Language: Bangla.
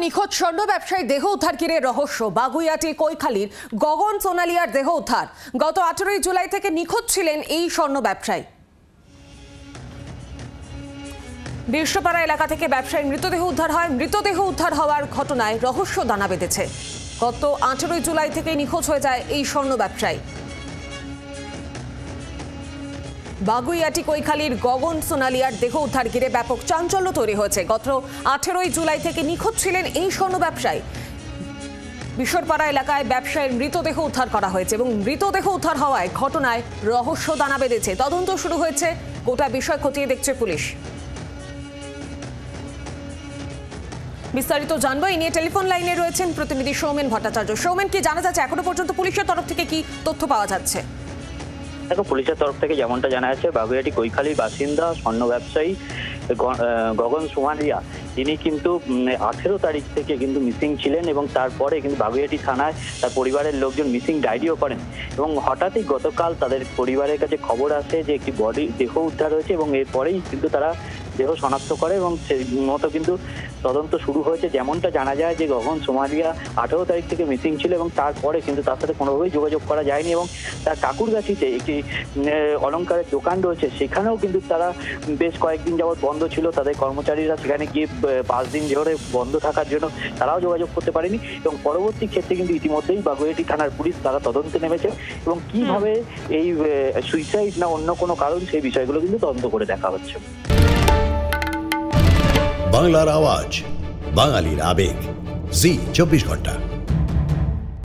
নিখোঁজ স্বর্ণ ব্যবসায়ী দেহ উদ্ধার ঘিরে রহস্য। বাগুইয়াটি কৈখালীর গগন সোনালিয়ার দেহ উদ্ধার। গত 18 জুলাই থেকে নিখোঁজ ছিলেন এই স্বর্ণ ব্যবসায়ী। বিশ্বপাড়া এলাকা থেকে ব্যবসায়ীর মৃতদেহ উদ্ধার হয়। মৃতদেহ উদ্ধার হওয়ার ঘটনায় রহস্য দানা বেঁধেছে। গত 18 জুলাই থেকে নিখোঁজ হয়ে যায় এই স্বর্ণ ব্যবসায়ী। বাগুইয়াটি কৈখালীর গগন সোনালিয়ার দেহ উদ্ধার ঘিরে ব্যাপক চাঞ্চল্য তৈরি হয়েছে। গত 18 জুলাই থেকে নিখোঁজ ছিলেন এই স্বর্ণ ব্যবসায়ী। বিশ্বপাড়া এলাকায় ব্যবসায়ীর মৃতদেহ উদ্ধার করা হয়েছে এবং মৃতদেহ উদ্ধার হওয়ায় ঘটনায় রহস্য দানা বেঁধেছে। তদন্ত শুরু হয়েছে, গোটা বিষয় খতিয়ে দেখছে পুলিশ। বিস্তারিত জানবো, এই নিয়ে টেলিফোন লাইনে রয়েছেন প্রতিনিধি সৌমেন ভট্টাচার্য। সৌমেন, কি জানা যাচ্ছে এখনো পর্যন্ত পুলিশের তরফ থেকে, কি তথ্য পাওয়া যাচ্ছে? দেখো, পুলিশের তরফ থেকে যেমনটা জানা যাচ্ছে, বাগুইয়াটি কৈখালীর বাসিন্দা স্বর্ণ ব্যবসায়ী গগন সোনালিয়া, তিনি কিন্তু 18 তারিখ থেকে কিন্তু মিসিং ছিলেন এবং তারপরে কিন্তু বাগুইয়াটি থানায় তার পরিবারের লোকজন মিসিং ডায়েরিও করেন এবং হঠাৎই গতকাল তাদের পরিবারের কাছে খবর আসে যে একটি দেহ উদ্ধার হয়েছে এবং এরপরেই কিন্তু তারা দেহ শনাক্ত করে এবং সেই মতো কিন্তু তদন্ত শুরু হয়েছে। যেমনটা জানা যায় যে গগন সোনালিয়া 18 তারিখ থেকে মিসিং ছিল এবং তারপরে কিন্তু তার সাথে কোনোভাবেই যোগাযোগ করা যায়নি এবং তার কাকুরগাছিতে একটি অলংকারের দোকান রয়েছে, সেখানেও কিন্তু তারা বেশ কয়েকদিন যাবৎ বন্ধ ছিল। তাদের কর্মচারীরা সেখানে গিয়ে 5 দিন ধরে বন্ধ থাকার জন্য তারাও যোগাযোগ করতে পারেনি এবং পরবর্তী ক্ষেত্রে কিন্তু ইতিমধ্যেই বাগুইয়াটি থানার পুলিশ তারা তদন্তে নেমেছে এবং কিভাবে এই সুইসাইড না অন্য কোনো কারণ, সেই বিষয়গুলো কিন্তু তদন্ত করে দেখা হচ্ছে। বাংলার আওয়াজ, বাঙালির আবেগ, জি 24 ঘন্টা।